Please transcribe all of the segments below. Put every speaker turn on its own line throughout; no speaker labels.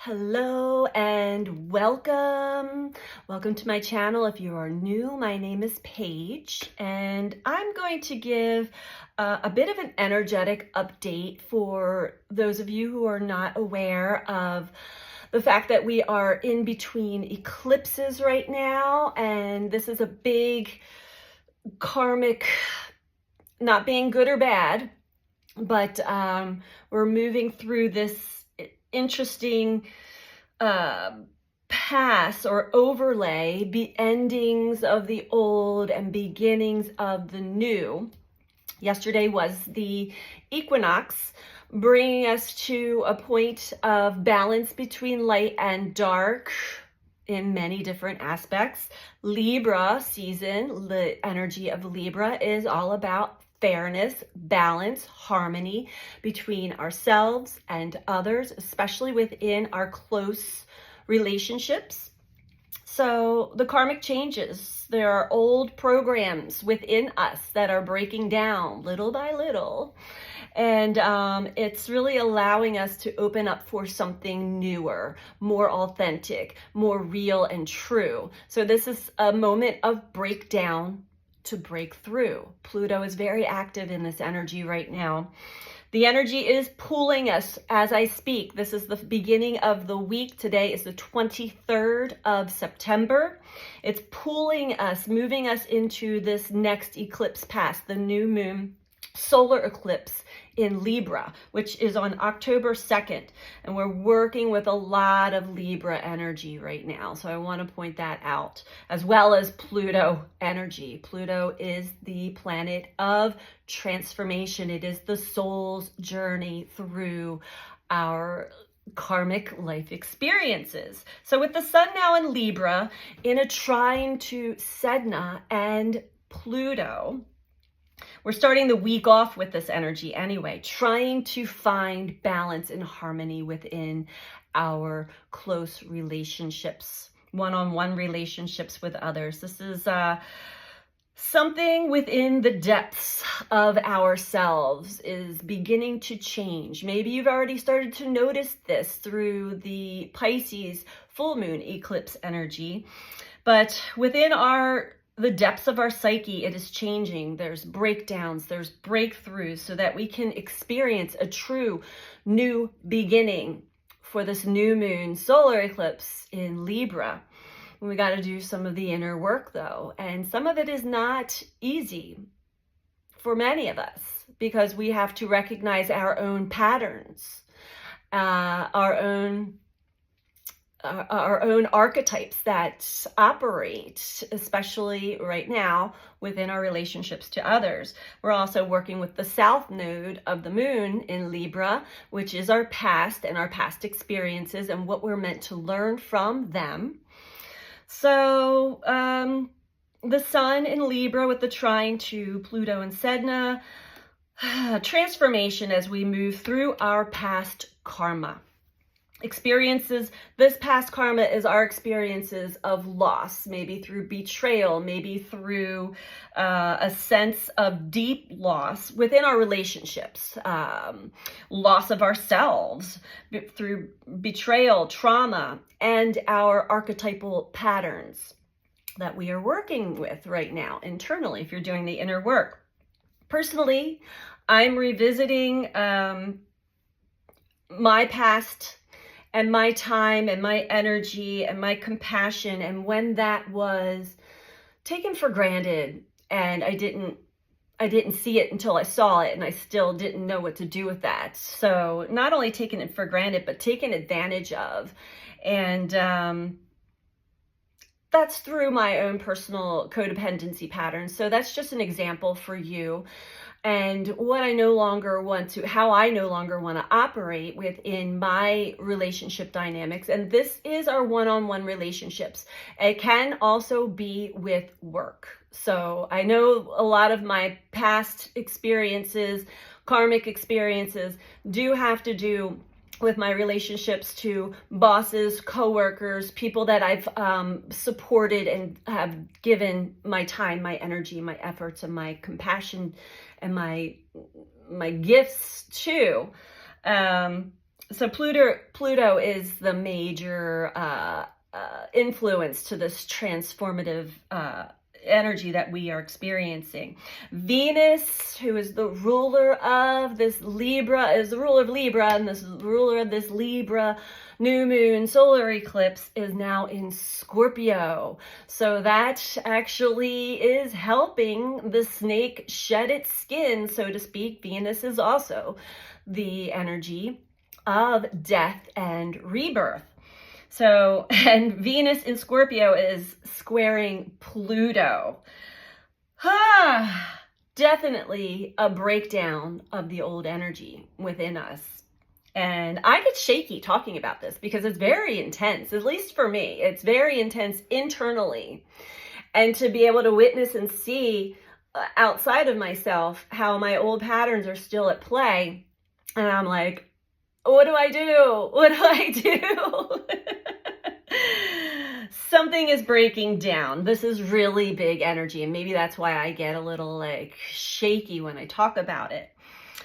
Hello and welcome. Welcome to my channel. If you are new, my name is Paige, and I'm going to give a bit of an energetic update for those of you who are not aware of the fact that we are in between eclipses right now, and this is a big karmic, not being good or bad, but we're moving through this interesting pass or overlay, endings of the old and beginnings of the new. Yesterday was the equinox, bringing us to a point of balance between light and dark in many different aspects. Libra season, the energy of Libra is all about fairness, balance, harmony between ourselves and others, especially within our close relationships. So the karmic changes. There are old programs within us that are breaking down little by little. And it's really allowing us to open up for something newer, more authentic, more real and true. So this is a moment of breakdown to break through. Pluto is very active in this energy right now. The energy is pulling us as I speak. This is the beginning of the week. Today is the 23rd of September. It's pulling us, moving us into this next eclipse pass, the new moon solar eclipse in Libra, which is on October 2nd. And we're working with a lot of Libra energy right now. So I want to point that out, as well as Pluto energy. Pluto is the planet of transformation. It is the soul's journey through our karmic life experiences. So with the sun now in Libra, in a trine to Sedna and Pluto, we're starting the week off with this energy anyway, trying to find balance and harmony within our close relationships, one-on-one relationships with others. This is something within the depths of ourselves is beginning to change. Maybe you've already started to notice this through the Pisces full moon eclipse energy, but within the depths of our psyche, it is changing. There's breakdowns, there's breakthroughs, so that we can experience a true new beginning for this new moon solar eclipse in Libra. We got to do some of the inner work though, and some of it is not easy for many of us because we have to recognize our own patterns, our own archetypes that operate, especially right now within our relationships to others. We're also working with the south node of the moon in Libra, which is our past and our past experiences and what we're meant to learn from them. So the sun in Libra with the trine to Pluto and Sedna, transformation as we move through our past karma. Experiences, this past karma is our experiences of loss, maybe through betrayal, maybe through a sense of deep loss within our relationships, loss of ourselves through betrayal, trauma, and our archetypal patterns that we are working with right now internally if you're doing the inner work. Personally, I'm revisiting my past and my time and my energy and my compassion, and when that was taken for granted and I didn't see it until I saw it, and I still didn't know what to do with that. So not only taking it for granted, but taken advantage of. And that's through my own personal codependency patterns. So that's just an example for you. And what I no longer want to, how I no longer want to operate within my relationship dynamics. And this is our one-on-one relationships. It can also be with work. So I know a lot of my past experiences, karmic experiences, do have to do with my relationships to bosses, coworkers, people that I've supported and have given my time, my energy, my efforts, and my compassion and my gifts to. So Pluto is the major influence to this transformative energy that we are experiencing. Venus, who is the ruler of this Libra, is the ruler of Libra, and this ruler of this Libra new moon solar eclipse is now in Scorpio. So that actually is helping the snake shed its skin, so to speak. Venus is also the energy of death and rebirth. So, and Venus in Scorpio is squaring Pluto. Definitely a breakdown of the old energy within us. And I get shaky talking about this because it's very intense, at least for me. It's very intense internally. And to be able to witness and see outside of myself how my old patterns are still at play. And I'm like, what do I do? What do I do? Something is breaking down. This is really big energy, and maybe that's why I get a little like shaky when I talk about it.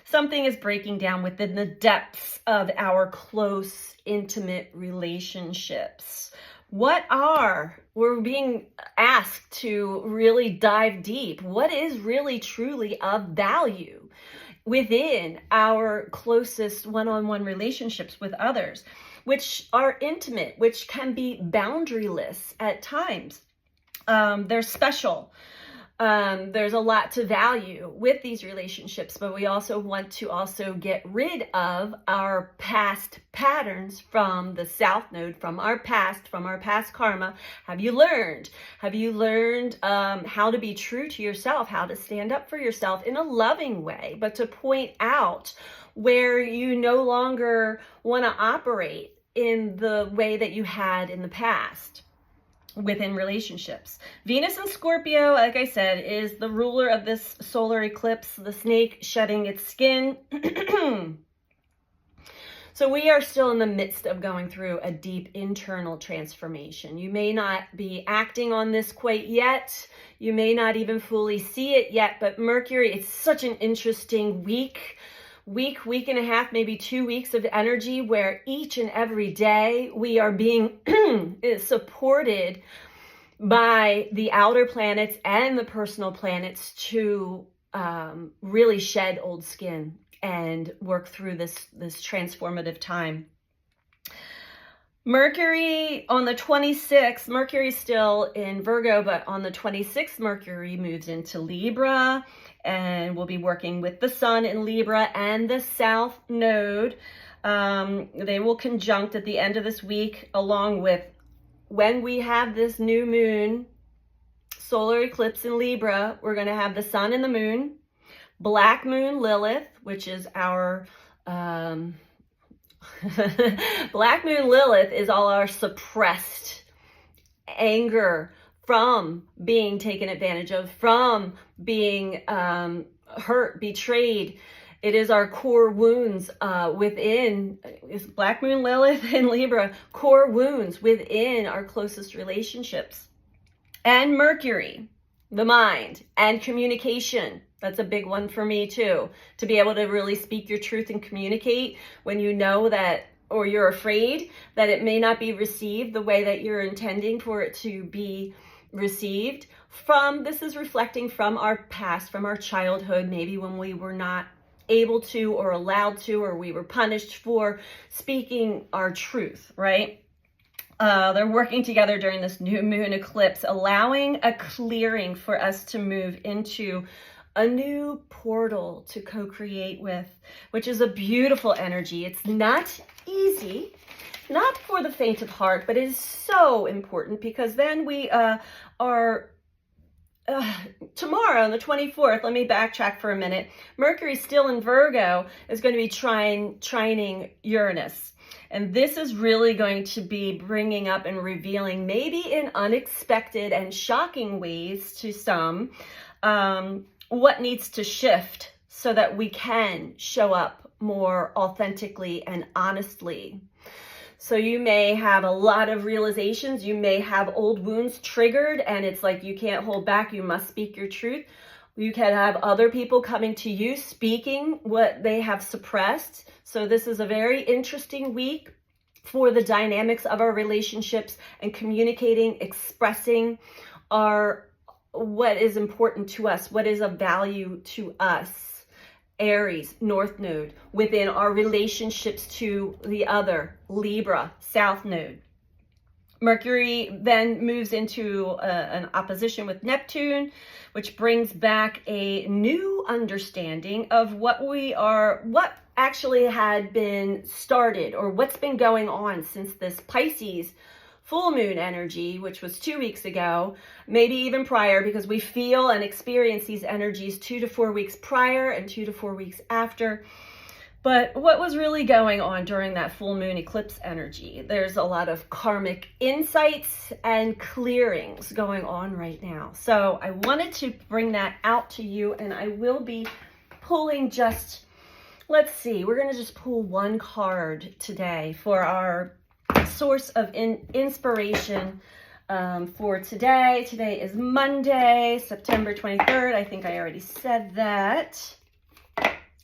Something is breaking down within the depths of our close, intimate relationships. We're being asked to really dive deep. What is really truly of value within our closest one-on-one relationships with others, which are intimate, which can be boundaryless at times. They're special. There's a lot to value with these relationships, but we also want to also get rid of our past patterns from the South Node, from our past karma. Have you learned? Have you learned how to be true to yourself, how to stand up for yourself in a loving way, but to point out where you no longer want to operate in the way that you had in the past within relationships. Venus in Scorpio, like I said, is the ruler of this solar eclipse, the snake shedding its skin. So we are still in the midst of going through a deep internal transformation. You may not be acting on this quite yet. You may not even fully see it yet, but Mercury, it's such an interesting week and a half, maybe 2 weeks of energy where each and every day we are being supported by the outer planets and the personal planets to really shed old skin and work through this transformative time. Mercury on the 26th, Mercury's still in Virgo, but on the 26th, Mercury moves into Libra, and we'll be working with the Sun in Libra and the South Node. They will conjunct at the end of this week, along with when we have this new moon solar eclipse in Libra. We're going to have the Sun and the Moon, Black Moon Lilith, which is our Black Moon Lilith is all our suppressed anger from being taken advantage of, from being hurt, betrayed. It is our core wounds within, is Black Moon Lilith in Libra, core wounds within our closest relationships. And Mercury, the mind and communication. That's a big one for me too, to be able to really speak your truth and communicate when you know that, or you're afraid that it may not be received the way that you're intending for it to be received. This is reflecting from our past, from our childhood, maybe when we were not able to or allowed to, or we were punished for speaking our truth, right? They're working together during this new moon eclipse, allowing a clearing for us to move into a new portal to co-create with, which is a beautiful energy. It's not easy, not for the faint of heart, but it is so important, because then we are tomorrow on the 24th, let me backtrack for a minute. Mercury still in Virgo is going to be trining Uranus. And this is really going to be bringing up and revealing, maybe in unexpected and shocking ways to some, what needs to shift so that we can show up more authentically and honestly. So you may have a lot of realizations. You may have old wounds triggered, and it's like you can't hold back. You must speak your truth. You can have other people coming to you, speaking what they have suppressed. So this is a very interesting week for the dynamics of our relationships and communicating, expressing what is important to us, what is of value to us. Aries, North Node, within our relationships to the other, Libra, South Node. Mercury then moves into an opposition with Neptune, which brings back a new understanding of what actually had been started, or what's been going on since this Pisces full moon energy, which was 2 weeks ago, maybe even prior, because we feel and experience these energies 2 to 4 weeks prior and 2 to 4 weeks after. But what was really going on during that full moon eclipse energy? There's a lot of karmic insights and clearings going on right now. So I wanted to bring that out to you, and I will be pulling just, let's see, we're going to just pull one card today for our source of inspiration for today. Today is Monday, September 23rd. I think I already said that.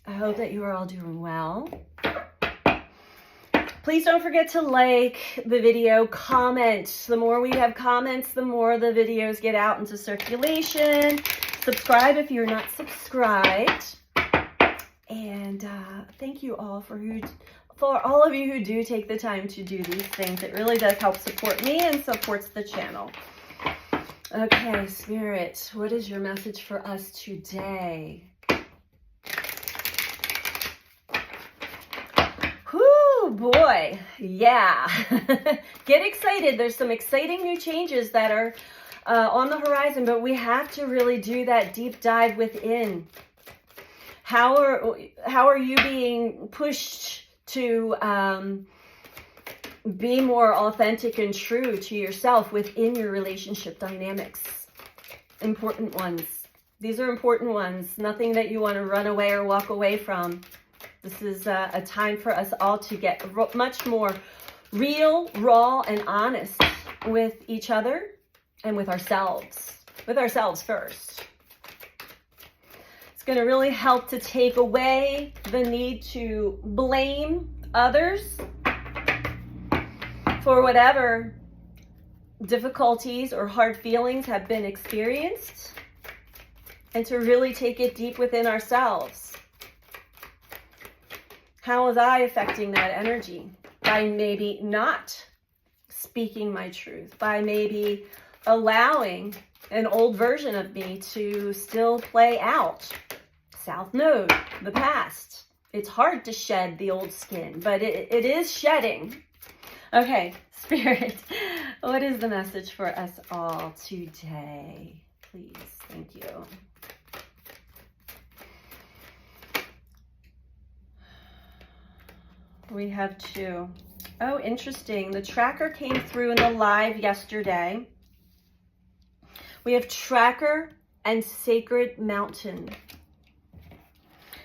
I hope that you are all doing well. Please don't forget to like the video, comment. The more we have comments, the more the videos get out into circulation. Subscribe if you're not subscribed. And thank you all for all of you who do take the time to do these things. It really does help support me and supports the channel. Okay, Spirit, what is your message for us today? Whoo, boy, yeah. Get excited. There's some exciting new changes that are on the horizon, but we have to really do that deep dive within. How are you being pushed to be more authentic and true to yourself within your relationship dynamics? Important ones. These are important ones. Nothing that you want to run away or walk away from. This is a time for us all to get much more real, raw, and honest with each other and with ourselves. With ourselves first. It's going to really help to take away the need to blame others for whatever difficulties or hard feelings have been experienced, and to really take it deep within ourselves. How was I affecting that energy? By maybe not speaking my truth, by maybe allowing an old version of me to still play out. South Node, the past. It's hard to shed the old skin, but it is shedding. Okay, Spirit, what is the message for us all today? Please, thank you. We have two. Oh, interesting. The tracker came through in the live yesterday. We have tracker and sacred mountain.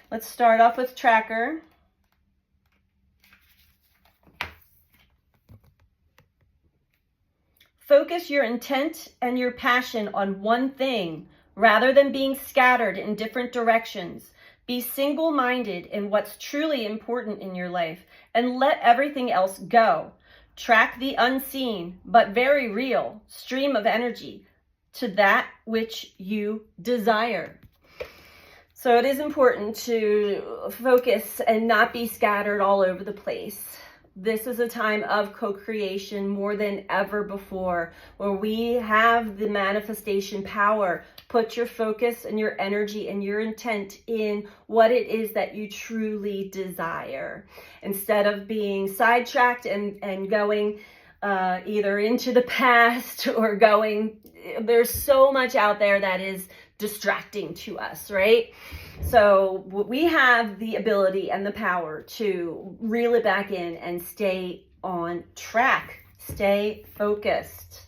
Let's start off with tracker. Focus your intent and your passion on one thing rather than being scattered in different directions. Be single-minded in what's truly important in your life and let everything else go. Track the unseen but very real stream of energy to that which you desire. So it is important to focus and not be scattered all over the place. This is a time of co-creation more than ever before, where we have the manifestation power. Put your focus and your energy and your intent in what it is that you truly desire, instead of being sidetracked and going either into the past or going, there's so much out there that is distracting to us, right? So we have the ability and the power to reel it back in and stay on track, stay focused.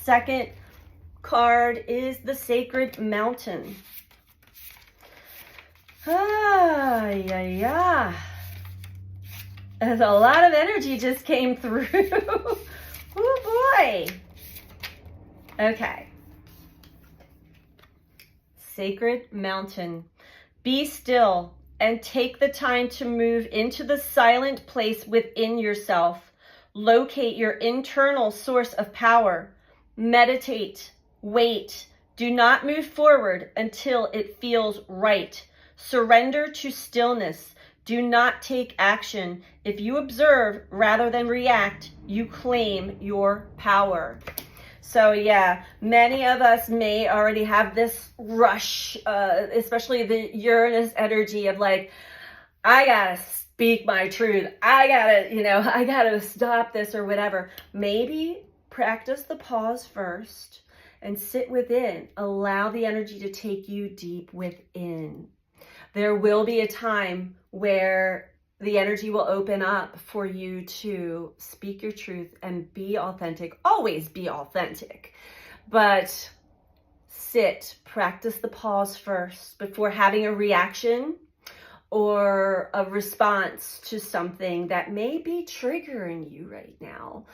Second card is the sacred mountain. Yeah. There's a lot of energy just came through. Oh boy. Okay. sacred mountain. Be still and take the time to move into the silent place within yourself. Locate your internal source of power. Meditate. Wait. Do not move forward until it feels right. Surrender to stillness. Do not take action. If you observe rather than react, you claim your power. So yeah, many of us may already have this rush, especially the Uranus energy of like, I gotta speak my truth. I gotta stop this or whatever. Maybe practice the pause first and sit within. Allow the energy to take you deep within. There will be a time where the energy will open up for you to speak your truth and be authentic. Always be authentic. But sit, practice the pause first before having a reaction or a response to something that may be triggering you right now.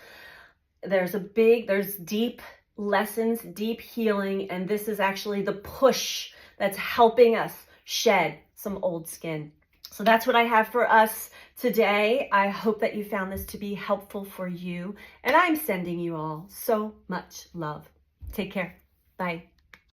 There's deep lessons, deep healing, and this is actually the push that's helping us shed some old skin. So that's what I have for us today. I hope that you found this to be helpful for you, and I'm sending you all so much love. Take care. Bye.